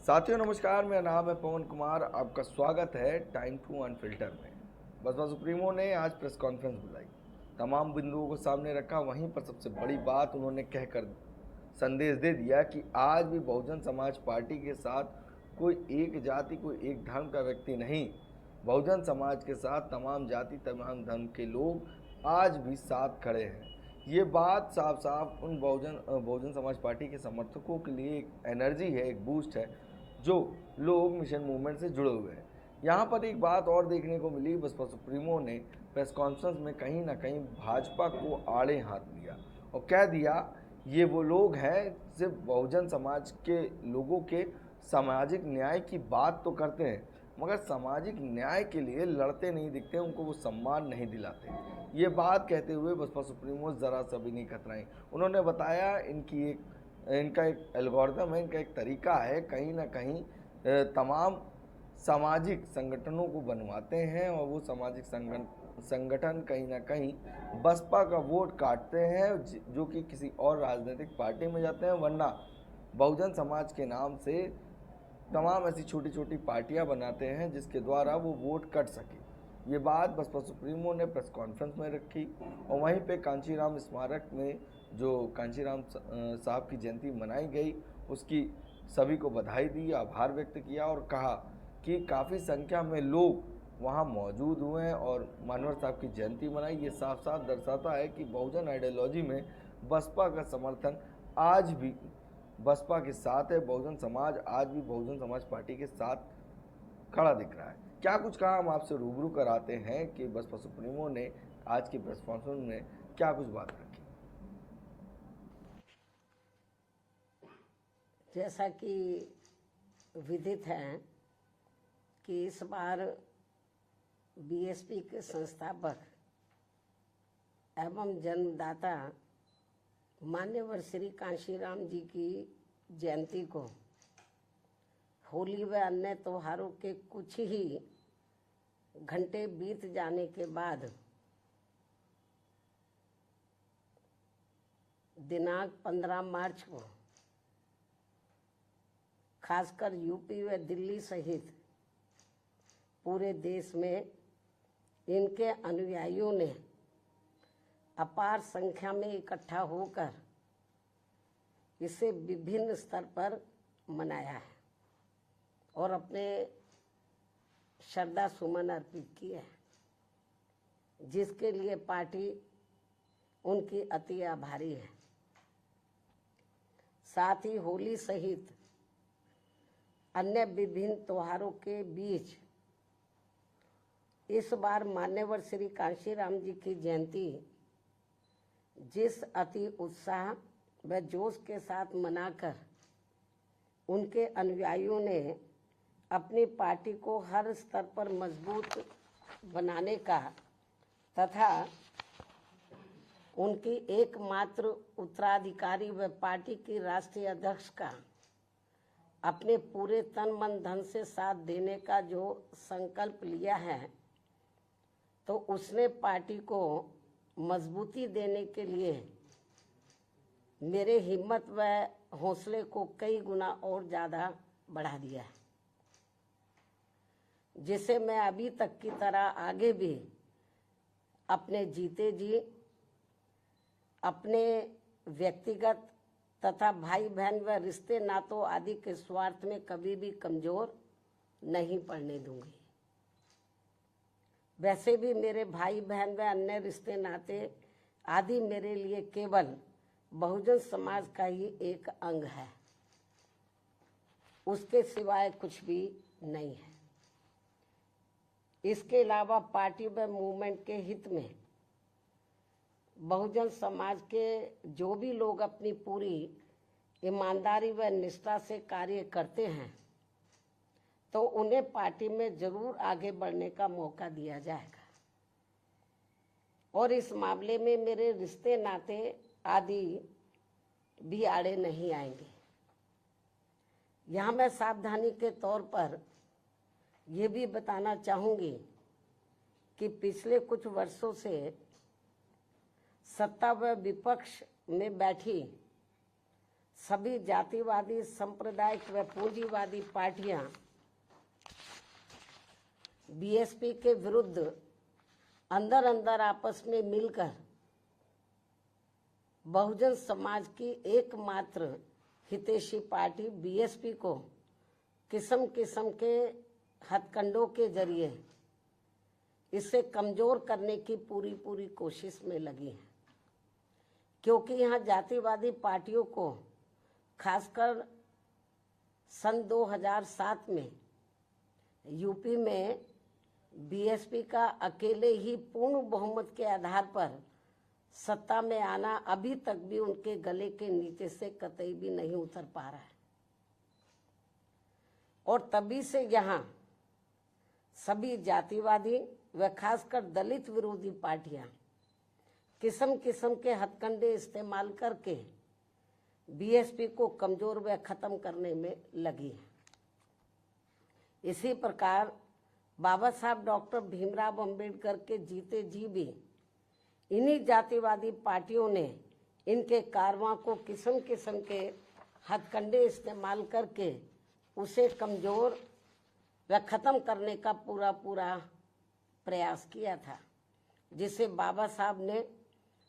साथियों नमस्कार, मेरा नाम है पवन कुमार। आपका स्वागत है टाइम टू अनफिल्टर में। बसपा सुप्रीमो ने आज प्रेस कॉन्फ्रेंस बुलाई, तमाम बिंदुओं को सामने रखा। वहीं पर सबसे बड़ी बात उन्होंने कहकर संदेश दे दिया कि आज भी बहुजन समाज पार्टी के साथ कोई एक जाति, कोई एक धर्म का व्यक्ति नहीं, बहुजन समाज के साथ तमाम जाति, तमाम धर्म के लोग आज भी साथ खड़े हैं। ये बात साफ साफ उन बहुजन समाज पार्टी के समर्थकों के लिए एक एनर्जी है, एक बूस्ट है, जो लोग मिशन मूवमेंट से जुड़े हुए हैं। यहाँ पर एक बात और देखने को मिली, बसपा सुप्रीमो ने प्रेस कॉन्फ्रेंस में कहीं ना कहीं भाजपा को आड़े हाथ लिया और कह दिया ये वो लोग हैं सिर्फ बहुजन समाज के लोगों के सामाजिक न्याय की बात तो करते हैं, मगर सामाजिक न्याय के लिए लड़ते नहीं दिखते, उनको वो सम्मान नहीं दिलाते। ये बात कहते हुए बसपा सुप्रीमो ज़रा सा भी नहीं कतराई। उन्होंने बताया इनका एक एल्गोरिथम है, इनका एक तरीका है, कहीं ना कहीं तमाम सामाजिक संगठनों को बनवाते हैं और वो सामाजिक संगठन कहीं ना कहीं बसपा का वोट काटते हैं, जो कि किसी और राजनीतिक पार्टी में जाते हैं, वरना बहुजन समाज के नाम से तमाम ऐसी छोटी छोटी पार्टियां बनाते हैं जिसके द्वारा वो वोट कट सके। ये बात बसपा सुप्रीमो ने प्रेस कॉन्फ्रेंस में रखी और वहीं पे कांचीराम स्मारक में जो कांचीराम साहब की जयंती मनाई गई, उसकी सभी को बधाई दी, आभार व्यक्त किया और कहा कि काफ़ी संख्या में लोग वहाँ मौजूद हुए हैं और मानवर साहब की जयंती मनाई। ये साफ साफ दर्शाता है कि बहुजन आइडियोलॉजी में बसपा का समर्थन आज भी बसपा के साथ है। बहुजन समाज आज भी बहुजन समाज पार्टी के साथ खड़ा दिख रहा है। क्या कुछ कहा हम आपसे रूबरू कराते हैं कि बसपा सुप्रीमो ने आज की प्रेस कॉन्फ्रेंस में क्या कुछ बात रखी। जैसा कि विदित है कि इस बार बीएसपी के संस्थापक एवं जन्मदाता मान्यवर श्री कांशीराम जी की जयंती को होली व अन्य त्योहारों के कुछ ही घंटे बीत जाने के बाद दिनांक 15 मार्च को खासकर यूपी व दिल्ली सहित पूरे देश में इनके अनुयायियों ने अपार संख्या में इकट्ठा होकर इसे विभिन्न स्तर पर मनाया है और अपने श्रद्धा सुमन अर्पित किए हैं, जिसके लिए पार्टी उनकी अति आभारी है। साथ ही होली सहित अन्य विभिन्न त्योहारों के बीच इस बार मान्यवर श्री कांशीराम जी की जयंती जिस अति उत्साह व जोश के साथ मनाकर उनके अनुयायियों ने अपनी पार्टी को हर स्तर पर मजबूत बनाने का तथा उनकी एकमात्र उत्तराधिकारी व पार्टी की राष्ट्रीय अध्यक्ष का अपने पूरे तन मन धन से साथ देने का जो संकल्प लिया है, तो उसने पार्टी को मजबूती देने के लिए मेरे हिम्मत व हौसले को कई गुना और ज़्यादा बढ़ा दिया है, जिसे मैं अभी तक की तरह आगे भी अपने जीते जी अपने व्यक्तिगत तथा भाई बहन व रिश्ते नातों आदि के स्वार्थ में कभी भी कमजोर नहीं पड़ने दूंगी। वैसे भी मेरे भाई बहन व अन्य रिश्ते नाते आदि मेरे लिए केवल बहुजन समाज का ही एक अंग है, उसके सिवाय कुछ भी नहीं है। इसके अलावा पार्टी व मूवमेंट के हित में बहुजन समाज के जो भी लोग अपनी पूरी ईमानदारी व निष्ठा से कार्य करते हैं, तो उन्हें पार्टी में जरूर आगे बढ़ने का मौका दिया जाएगा और इस मामले में मेरे रिश्ते नाते आदि भी आड़े नहीं आएंगे। यहाँ मैं सावधानी के तौर पर ये भी बताना चाहूँगी कि पिछले कुछ वर्षों से सत्ता व विपक्ष में बैठी सभी जातिवादी, सांप्रदायिक व पूंजीवादी पार्टियां बीएसपी के विरुद्ध अंदर अंदर आपस में मिलकर बहुजन समाज की एकमात्र हितैषी पार्टी बीएसपी को किस्म किस्म के हथकंडों के जरिए इसे कमजोर करने की पूरी कोशिश में लगी है। क्योंकि यहाँ जातिवादी पार्टियों को खासकर सन 2007 में यूपी में बीएसपी का अकेले ही पूर्ण बहुमत के आधार पर सत्ता में आना अभी तक भी उनके गले के नीचे से कतई भी नहीं उतर पा रहा है। और तभी से यहाँ सभी जातिवादी व खासकर दलित विरोधी पार्टियां किस्म किस्म के हथकंडे इस्तेमाल करके बीएसपी को कमजोर व खत्म करने में लगी है। इसी प्रकार बाबा साहब डॉक्टर भीमराव अंबेडकर के जीते जी भी इन्हीं जातिवादी पार्टियों ने इनके कारवां को किस्म किस्म के हथकंडे इस्तेमाल करके उसे कमजोर व खत्म करने का पूरा प्रयास किया था, जिसे बाबा साहब ने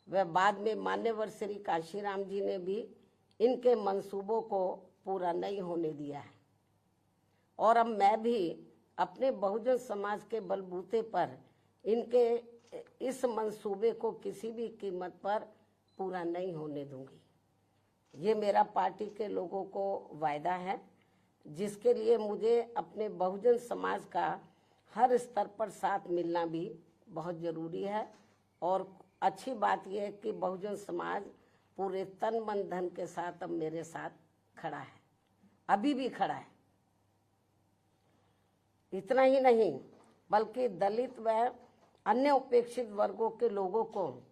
व बाद में मान्यवर श्री कांशीराम जी ने भी इनके मंसूबों को पूरा नहीं होने दिया है। और अब मैं भी अपने बहुजन समाज के बलबूते पर इनके इस मंसूबे को किसी भी कीमत पर पूरा नहीं होने दूंगी। ये मेरा पार्टी के लोगों को वायदा है, जिसके लिए मुझे अपने बहुजन समाज का हर स्तर पर साथ मिलना भी बहुत ज़रूरी है। और अच्छी बात यह है कि बहुजन समाज पूरे तन मन धन के साथ अब मेरे साथ खड़ा है, अभी भी खड़ा है। इतना ही नहीं बल्कि दलित व अन्य उपेक्षित वर्गों के लोगों को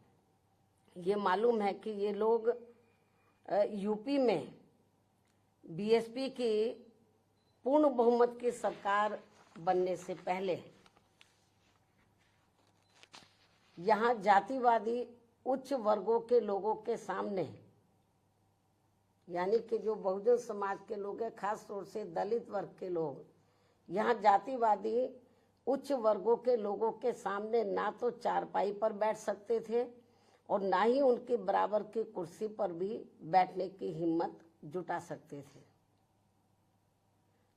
ये मालूम है कि ये लोग यूपी में बीएसपी की पूर्ण बहुमत की सरकार बनने से पहले यहाँ जातिवादी उच्च वर्गों के लोगों के सामने, यानी कि जो बहुजन समाज के लोग हैं, खास तौर से दलित वर्ग के लोग, यहाँ जातिवादी उच्च वर्गों के लोगों के सामने ना तो चारपाई पर बैठ सकते थे और ना ही उनके बराबर की कुर्सी पर भी बैठने की हिम्मत जुटा सकते थे।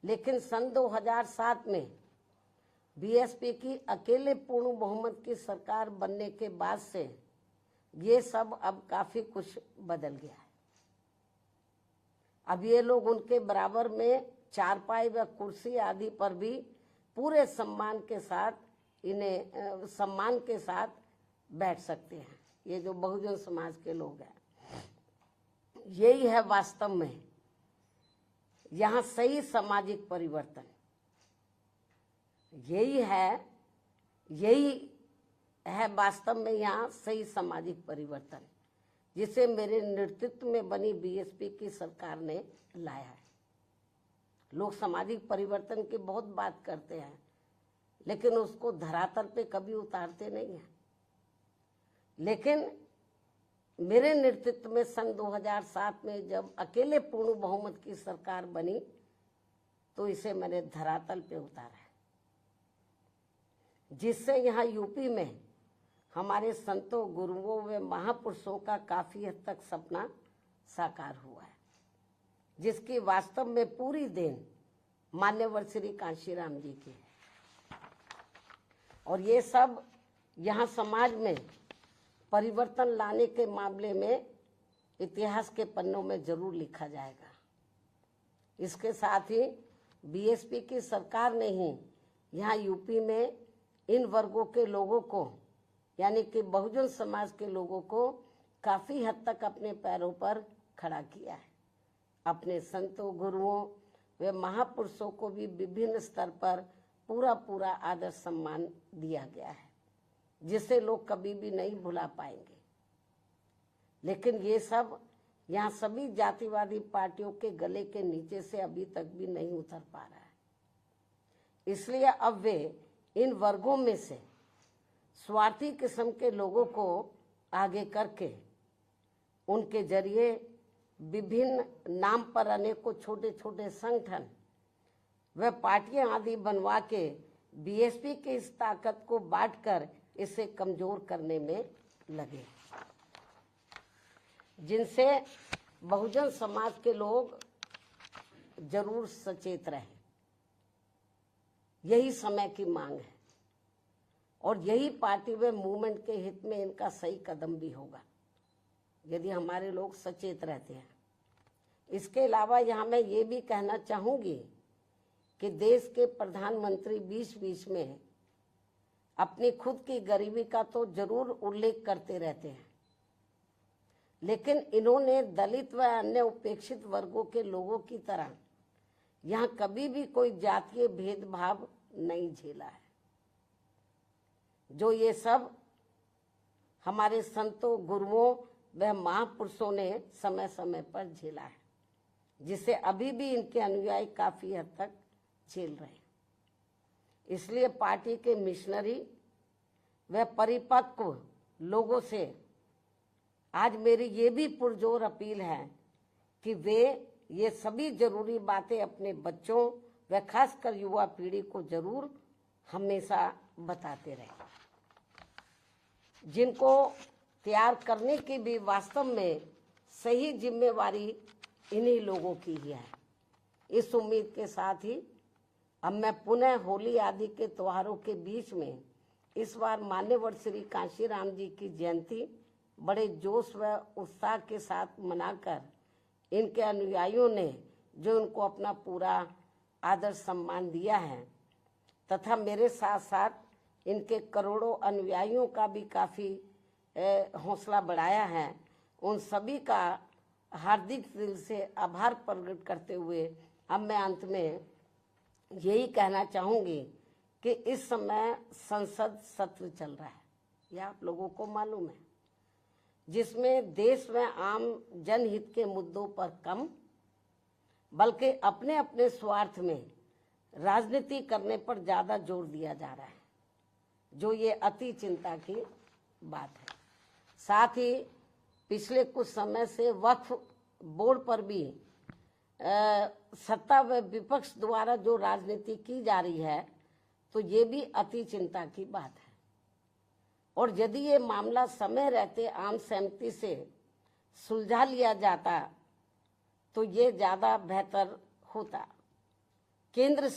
लेकिन सन 2007 में बीएसपी की अकेले पूर्ण बहुमत की सरकार बनने के बाद से ये सब अब काफी कुछ बदल गया है। अब ये लोग उनके बराबर में चारपाई व कुर्सी आदि पर भी पूरे सम्मान के साथ बैठ सकते हैं। ये जो बहुजन समाज के लोग हैं, यही है वास्तव में यहाँ सही सामाजिक परिवर्तन। यही है वास्तव में यहाँ सही सामाजिक परिवर्तन, जिसे मेरे नेतृत्व में बनी बीएसपी की सरकार ने लाया है। लोग सामाजिक परिवर्तन की बहुत बात करते हैं, लेकिन उसको धरातल पे कभी उतारते नहीं हैं। लेकिन मेरे नेतृत्व में सन 2007 में जब अकेले पूर्ण बहुमत की सरकार बनी तो इसे मैंने धरातल पे उतारा है, जिससे यहाँ यूपी में हमारे संतों, गुरुओं व महापुरुषों का काफी हद तक सपना साकार हुआ है, जिसकी वास्तव में पूरी देन मान्यवर श्री कांशीराम जी की है। और ये सब यहाँ समाज में परिवर्तन लाने के मामले में इतिहास के पन्नों में जरूर लिखा जाएगा। इसके साथ ही बीएसपी की सरकार ने ही यहाँ यूपी में इन वर्गों के लोगों को, यानी कि बहुजन समाज के लोगों को काफी हद तक अपने पैरों पर खड़ा किया है। अपने संतों, गुरुओं व महापुरुषों को भी विभिन्न स्तर पर पूरा आदर सम्मान दिया गया है, जिसे लोग कभी भी नहीं भुला पाएंगे। लेकिन ये सब यहाँ सभी जातिवादी पार्टियों के गले के नीचे से अभी तक भी नहीं उतर पा रहा है। इसलिए अब वे इन वर्गों में से स्वार्थी किस्म के लोगों को आगे करके उनके जरिए विभिन्न नाम पर अनेकों छोटे छोटे संगठन व पार्टियां आदि बनवा के बीएसपी की इस ताकत को बांटकर इसे कमजोर करने में लगे, जिनसे बहुजन समाज के लोग जरूर सचेत रहे। यही समय की मांग है और यही पार्टी व मूवमेंट के हित में इनका सही कदम भी होगा यदि हमारे लोग सचेत रहते हैं। इसके अलावा यहाँ मैं ये भी कहना चाहूँगी कि देश के प्रधानमंत्री बीच बीच में अपनी खुद की गरीबी का तो जरूर उल्लेख करते रहते हैं, लेकिन इन्होंने दलित व अन्य उपेक्षित वर्गों के लोगों की तरह यहाँ कभी भी कोई जातीय भेदभाव नहीं झेला है, जो ये सब हमारे संतों, गुरुओं व महापुरुषों ने समय समय पर झेला है, जिसे अभी भी इनके अनुयायी काफी हद तक झेल रहे हैं। इसलिए पार्टी के मिशनरी व परिपक्व लोगों से आज मेरी ये भी पुरजोर अपील है कि वे ये सभी जरूरी बातें अपने बच्चों व खासकर युवा पीढ़ी को जरूर हमेशा बताते रहें, जिनको तैयार करने की भी वास्तव में सही जिम्मेवारी इन्हीं लोगों की ही है। इस उम्मीद के साथ ही अब मैं पुनः होली आदि के त्योहारों के बीच में इस बार मान्यवर श्री कांशीराम जी की जयंती बड़े जोश व उत्साह के साथ मनाकर इनके अनुयायियों ने जो उनको अपना पूरा आदर सम्मान दिया है तथा मेरे साथ साथ इनके करोड़ों अनुयायियों का भी काफ़ी हौसला बढ़ाया है, उन सभी का हार्दिक दिल से आभार प्रकट करते हुए अब मैं अंत में यही कहना चाहूँगी कि इस समय संसद सत्र चल रहा है, यह आप लोगों को मालूम है, जिसमें देश में आम जनहित के मुद्दों पर कम बल्कि अपने अपने स्वार्थ में राजनीति करने पर ज़्यादा जोर दिया जा रहा है, जो ये अति चिंता की बात है। साथ ही पिछले कुछ समय से वक्फ बोर्ड पर भी सत्ता व विपक्ष द्वारा जो राजनीति की जा रही है, तो ये भी अति चिंता की बात है। और यदि ये मामला समय रहते आम सहमति से सुलझा लिया जाता तो ये ज़्यादा बेहतर होता। केंद्र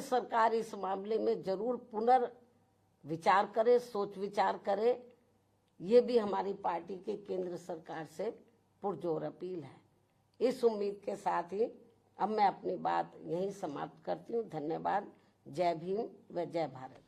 सरकार इस मामले में जरूर पुनर्विचार करे, सोच विचार करे, ये भी हमारी पार्टी के केंद्र सरकार से पुरजोर अपील है। इस उम्मीद के साथ ही अब मैं अपनी बात यहीं समाप्त करती हूँ। धन्यवाद। जय भीम व जय भारत।